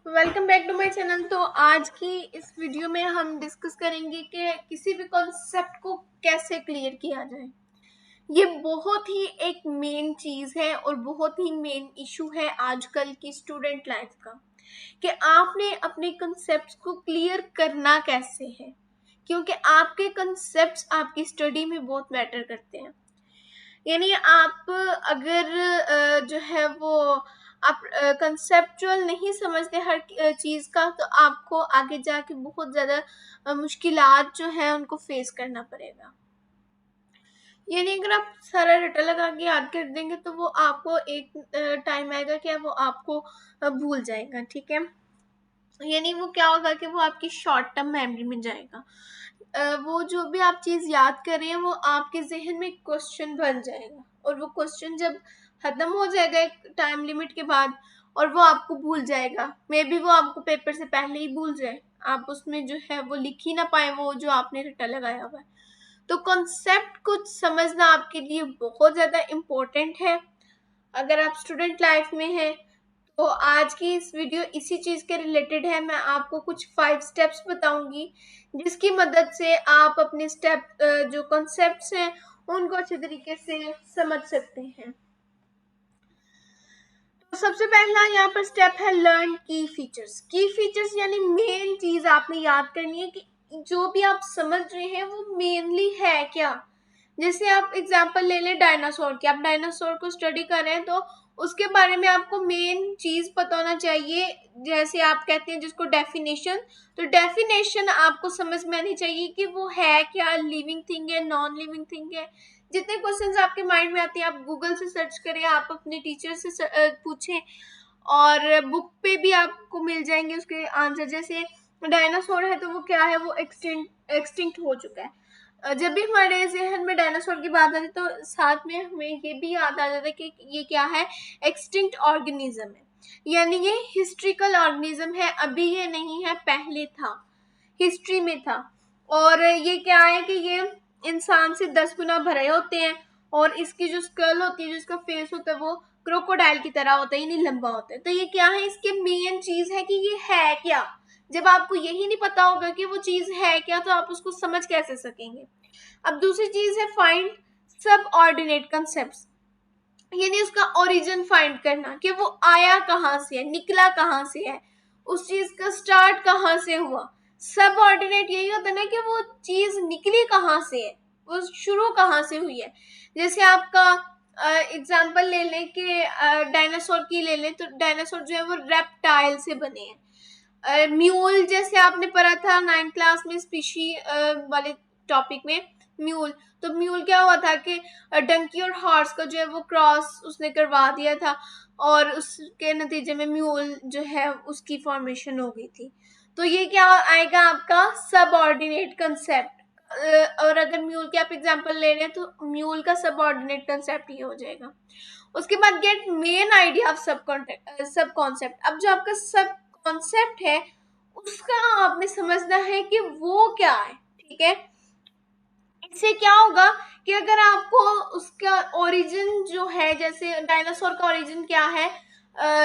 Welcome back to my channel. तो आज की इस वीडियो में हम डिस्कस करेंगे कि किसी भी कॉन्सेप्ट को कैसे क्लियर किया जाए। ये बहुत ही एक मेन चीज़ है और बहुत ही मेन इशू है आजकल की स्टूडेंट लाइफ का, कि आपने अपने कॉन्सेप्ट्स को क्लियर करना कैसे है, क्योंकि आपके कॉन्सेप्ट्स आपकी स्टडी में बहुत मैटर करते हैं। यानी आप अगर जो है वो आप कंसेप्चुअल नहीं समझते हर चीज़ का, तो आपको आगे जाके बहुत ज़्यादा मुश्किलात जो है उनको फेस करना पड़ेगा। यानी अगर आप सारा रटा लगा के याद कर देंगे तो वो आपको एक टाइम आएगा कि वो आपको भूल जाएगा। ठीक है, यानी वो क्या होगा कि वो आपकी शॉर्ट टर्म मेमोरी में जाएगा। वो जो भी आप चीज़ याद कर रहे हैं वो आपके जहन में क्वेश्चन बन जाएगा, और वो क्वेश्चन जब खत्म हो जाएगा एक टाइम लिमिट के बाद, और वो आपको भूल जाएगा। मे बी वो आपको पेपर से पहले ही भूल जाए, आप उसमें जो है वो लिख ही ना पाए वो जो आपने रट्टा लगाया हुआ है। तो कॉन्सेप्ट कुछ समझना आपके लिए बहुत ज़्यादा इम्पोर्टेंट है अगर आप स्टूडेंट लाइफ में हैं। तो आज की इस वीडियो इसी चीज़ के रिलेटेड है। मैं आपको कुछ 5 स्टेप्स बताऊंगी जिसकी मदद से आप अपने जो कॉन्सेप्ट्स हैं उनको अच्छे तरीके से समझ सकते हैं। तो सबसे पहला यहाँ पर स्टेप है लर्न की फीचर्स। की फीचर्स यानी मेन चीज़ आपने याद करनी है कि जो भी आप समझ रहे हैं वो मेनली है क्या। जैसे आप एग्जांपल ले लें डायनासोर की, आप डायनासोर को स्टडी कर रहे हैं तो उसके बारे में आपको मेन चीज पता होना चाहिए। जैसे आप कहते हैं जिसको डेफिनेशन, तो डेफिनेशन आपको समझ में आनी चाहिए कि वो है क्या, लिविंग थिंग है, नॉन लिविंग थिंग है। जितने क्वेश्चंस आपके माइंड में आते हैं आप गूगल से सर्च करें, आप अपने टीचर से पूछें, और बुक पे भी आपको मिल जाएंगे उसके आंसर। जैसे डायनासोर है तो वो क्या है, वो एक्सटिंक्ट हो चुका है। जब भी हमारे जहन में डायनासोर की बात आती है तो साथ में हमें ये भी याद आ जाता है कि ये क्या है, एक्सटिंक्ट ऑर्गेनिज्म है। यानी ये हिस्ट्रिकल ऑर्गेनिज्म है, अभी ये नहीं है, पहले था, हिस्ट्री में था। और ये क्या है कि ये इंसान से 10 गुना बड़े होते हैं, और इसकी जो स्कल होती है, जो इसका फेस होता है, वो क्रोकोडाइल की तरह होता है, यानी लंबा होता है। तो ये क्या है, इसके मेन चीज है कि ये है क्या। जब आपको यही नहीं पता होगा कि वो चीज है क्या, तो आप उसको समझ कैसे सकेंगे। अब दूसरी चीज है फाइंड सब ऑर्डिनेट कंसेप्ट, यानी उसका ओरिजिन फाइंड करना कि वो आया कहाँ से है, निकला कहाँ से है, उस चीज का स्टार्ट कहाँ से हुआ। सब ऑर्डिनेट यही होता है ना कि वो चीज निकली कहाँ से है, वो शुरू कहाँ से हुई है। जैसे आपका एग्जाम्पल ले लें कि डायनासोर की ले लें, तो डायनासोर जो है वो रेप्टाइल से बने हैं। म्यूल जैसे आपने पढ़ा था 9th क्लास में स्पीशी वाले टॉपिक में, म्यूल। तो म्यूल क्या हुआ था कि डंकी और हॉर्स का जो है वो क्रॉस उसने करवा दिया था, और उसके नतीजे में म्यूल जो है उसकी फॉर्मेशन हो गई थी। तो ये क्या आएगा, आपका सब ऑर्डिनेट कंसेप्ट। और अगर म्यूल के आप एग्जांपल ले रहे हैं तो म्यूल का सब ऑर्डिनेट कंसेप्ट ये हो जाएगा। उसके बाद गेट मेन आइडिया ऑफ सब कॉन्सेप्ट। अब जो आपका सब कॉन्सेप्ट है उसका आपने समझना है कि वो क्या है। ठीक है, इससे क्या होगा कि अगर आपको उसका ओरिजिन जो है, जैसे डायनासोर का ओरिजिन क्या है,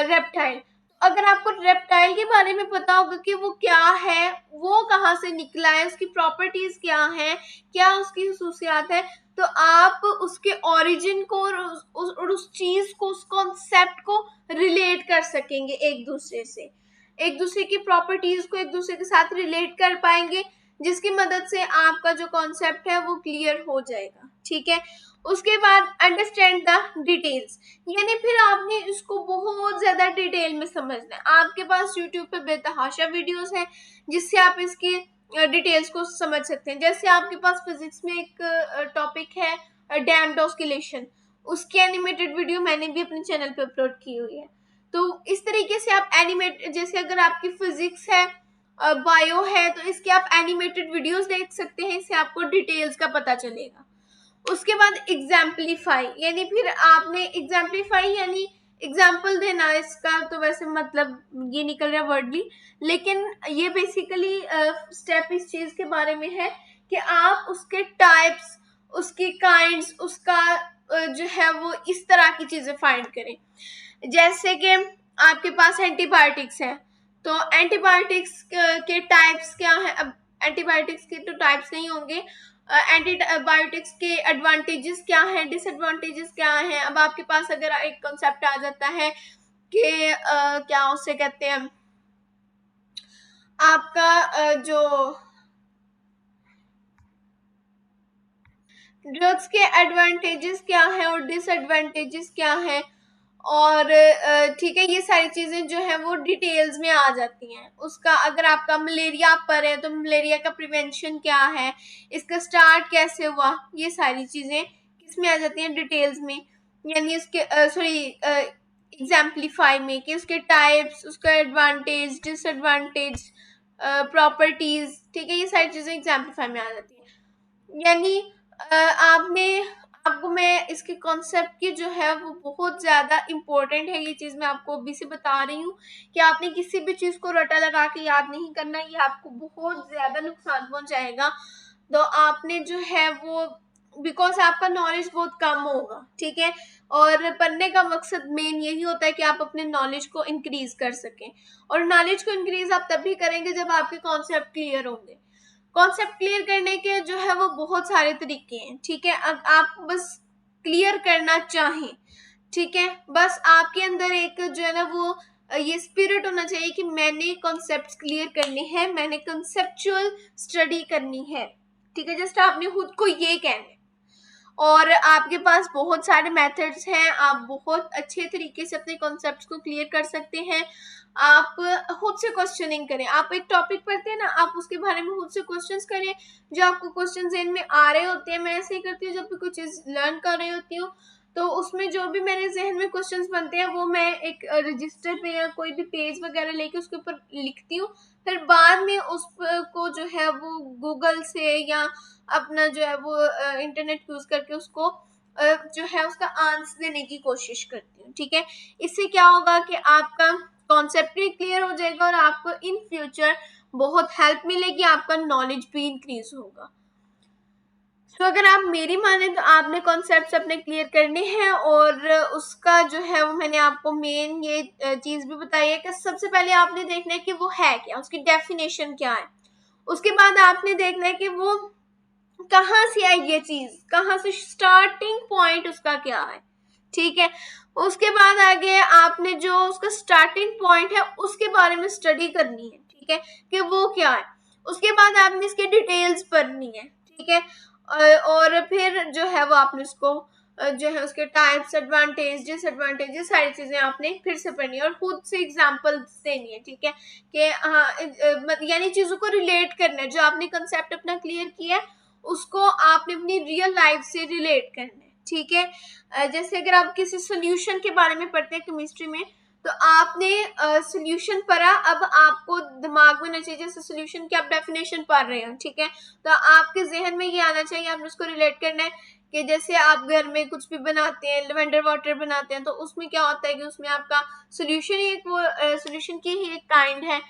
रेप्टाइल। अगर आपको रेप्टाइल के बारे में पता होगा कि वो क्या है, वो कहाँ से निकला है, उसकी प्रॉपर्टीज क्या है, क्या उसकी खसूसियात है, तो आप उसके ओरिजिन को और उस चीज को, उस कॉन्सेप्ट को रिलेट कर सकेंगे एक दूसरे से, एक दूसरे की प्रॉपर्टीज को एक दूसरे के साथ रिलेट कर पाएंगे, जिसकी मदद से आपका जो कॉन्सेप्ट है वो क्लियर हो जाएगा। ठीक है, उसके बाद अंडरस्टैंड द डिटेल्स, यानी फिर आपने इसको बहुत ज्यादा डिटेल में समझना है। आपके पास यूट्यूब पे बेतहाशा वीडियोस हैं जिससे आप इसकी डिटेल्स को समझ सकते हैं। जैसे आपके पास फिजिक्स में एक टॉपिक है डैम्ड ऑस्किलेशन, उसकी एनिमेटेड वीडियो मैंने भी अपने चैनल पे अपलोड की हुई है। तो इस तरीके से आप एनिमेट, जैसे अगर आपकी फिजिक्स है, बायो है, तो इसके आप एनिमेटेड वीडियोस देख सकते हैं, इससे आपको डिटेल्स का पता चलेगा। उसके बाद एग्जाम्पलीफाई, यानी फिर आपने एग्जाम्पलीफाई यानी एग्जाम्पल देना। इसका तो वैसे मतलब ये निकल रहा है वर्डली, लेकिन ये बेसिकली स्टेप इस चीज के बारे में है कि आप उसके टाइप्स, उसकी काइंड्स, उसका जो है वो इस तरह की चीजें फाइंड करें। जैसे कि आपके पास एंटीबायोटिक्स है, तो एंटीबायोटिक्स के टाइप्स क्या है? अब एंटीबायोटिक्स के तो टाइप्स नहीं होंगे, एंटीबायोटिक्स के एडवांटेजेस क्या हैं, डिसएडवांटेजेस क्या हैं। अब आपके पास अगर एक कॉन्सेप्ट आ जाता है कि क्या उसे कहते हैं, आपका जो ड्रग्स के एडवांटेजेस क्या है और डिसएडवांटेजेस क्या है, और ठीक है, ये सारी चीजें जो है वो डिटेल्स में आ जाती हैं। उसका अगर आपका मलेरिया पर है तो मलेरिया का प्रिवेंशन क्या है, इसका स्टार्ट कैसे हुआ, ये सारी चीजें किसमें आ जाती हैं, डिटेल्स में। यानी उसके सॉरी एग्जाम्पलीफाई में, कि उसके टाइप्स, उसका एडवांटेज, डिसएडवांटेज, प्रॉपर्टीज, ठीक है, ये सारी चीजें एग्जाम्पलीफाई में आ जाती हैं। यानी आपको मैं इसके कॉन्सेप्ट की जो है वो बहुत ज़्यादा इम्पोर्टेंट है, ये चीज़ मैं आपको अभी से बता रही हूँ कि आपने किसी भी चीज़ को रटा लगा के याद नहीं करना, ये आपको बहुत ज़्यादा नुकसान पहुंचाएगा। तो आपने जो है वो, बिकॉज आपका नॉलेज बहुत कम होगा, ठीक है, और पढ़ने का मकसद मेन यही होता है कि आप अपने नॉलेज को इंक्रीज कर सकें, और नॉलेज को इंक्रीज आप तभी करेंगे जब आपके कॉन्सेप्ट क्लियर होंगे। कॉन्सेप्ट क्लियर करने के जो है वो बहुत सारे तरीके हैं, ठीक है, अब आप बस क्लियर करना चाहें, ठीक है, बस आपके अंदर एक जो है ना वो ये स्पिरिट होना चाहिए कि मैंने कॉन्सेप्ट्स क्लियर करने हैं, मैंने कंसेप्चुअल स्टडी करनी है, ठीक है, जस्ट आपने खुद को ये कहना है। और आपके पास बहुत सारे मेथड्स हैं, आप बहुत अच्छे तरीके से अपने कॉन्सेप्ट्स को क्लियर कर सकते हैं। आप खुद से क्वेश्चनिंग करें, आप एक टॉपिक पढ़ते हैं ना, आप उसके बारे में खुद से क्वेश्चंस करें, जो आपको क्वेश्चन ज़हन में आ रहे होते हैं। मैं ऐसे ही करती हूँ, जब भी कोई चीज़ लर्न कर रही होती हूँ तो उसमें जो भी मेरे जहन में क्वेश्चंस बनते हैं वो मैं एक रजिस्टर पे या कोई भी पेज वगैरह लेके उसके ऊपर लिखती हूँ, फिर बाद में उसको जो है वो गूगल से या अपना जो है वो इंटरनेट यूज करके उसको जो है उसका आंसर देने की कोशिश करती हूँ, ठीक है। इससे क्या होगा कि आपका कॉन्सेप्ट भी क्लियर हो जाएगा और आपको इन फ्यूचर बहुत हेल्प मिलेगी, आपका नॉलेज भी इंक्रीज होगा। तो अगर आप मेरी माने तो आपने कॉन्सेप्ट्स अपने क्लियर करने हैं, और उसका जो है वो मैंने आपको मेन ये चीज़ भी बताई है कि सबसे पहले आपने देखना है कि वो है क्या, उसकी डेफिनेशन क्या है। उसके बाद आपने देखना है कि वो कहाँ से आई, ये चीज कहाँ से, स्टार्टिंग पॉइंट उसका क्या है, ठीक है। उसके बाद आगे आपने जो उसका स्टार्टिंग पॉइंट है उसके बारे में स्टडी करनी है, ठीक है, कि वो क्या है। उसके बाद आपने इसकी डिटेल्स पढ़नी है, ठीक है, और फिर जो है वो आपने उसको जो है उसके टाइप्स, एडवांटेज, डिसएडवांटेज, ये सारी चीजें आपने फिर से पढ़नी है और खुद से एग्जांपल्स देनी है, ठीक है, कि हाँ यानी चीजों को रिलेट करना है, जो आपने कंसेप्ट अपना क्लियर किया है उसको आपने अपनी रियल लाइफ से रिलेट करना है, ठीक है। जैसे अगर आप किसी सोल्यूशन के बारे में पढ़ते हैं केमिस्ट्री में, तो आपने सोल्यूशन पढ़ा, अब आपको दिमाग में होना चाहिए जैसे सोल्यूशन की आप डेफिनेशन पढ़ रहे हैं, ठीक है, तो आपके जहन में ये आना चाहिए, आपने उसको रिलेट करना है कि जैसे आप घर में कुछ भी बनाते हैं, लेवेंडर वाटर बनाते हैं, तो उसमें क्या होता है कि उसमें आपका सोल्यूशन ही एक वो सोल्यूशन की ही एक काइंड है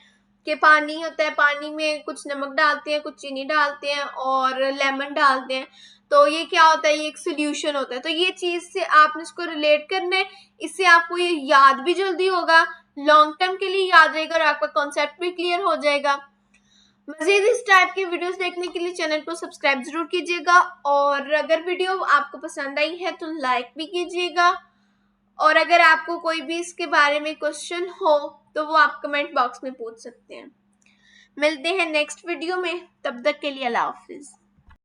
कि पानी होता है, पानी में कुछ नमक डालते हैं, कुछ चीनी डालते हैं और लेमन डालते हैं, तो ये क्या होता है, ये एक सोल्यूशन होता है। तो ये चीज से आपने इसको रिलेट करना है, इससे आपको ये याद भी जल्दी होगा, लॉन्ग टर्म के लिए याद रहेगा और आपका कॉन्सेप्ट भी क्लियर हो जाएगा। मजीद इस टाइप के वीडियोस देखने के लिए चैनल को सब्सक्राइब जरूर कीजिएगा, और अगर वीडियो आपको पसंद आई है तो लाइक भी कीजिएगा, और अगर आपको कोई भी इसके बारे में क्वेश्चन हो तो वो आप कमेंट बॉक्स में पूछ सकते हैं। मिलते हैं नेक्स्ट वीडियो में, तब तक के लिए अल्लाह हाफिज।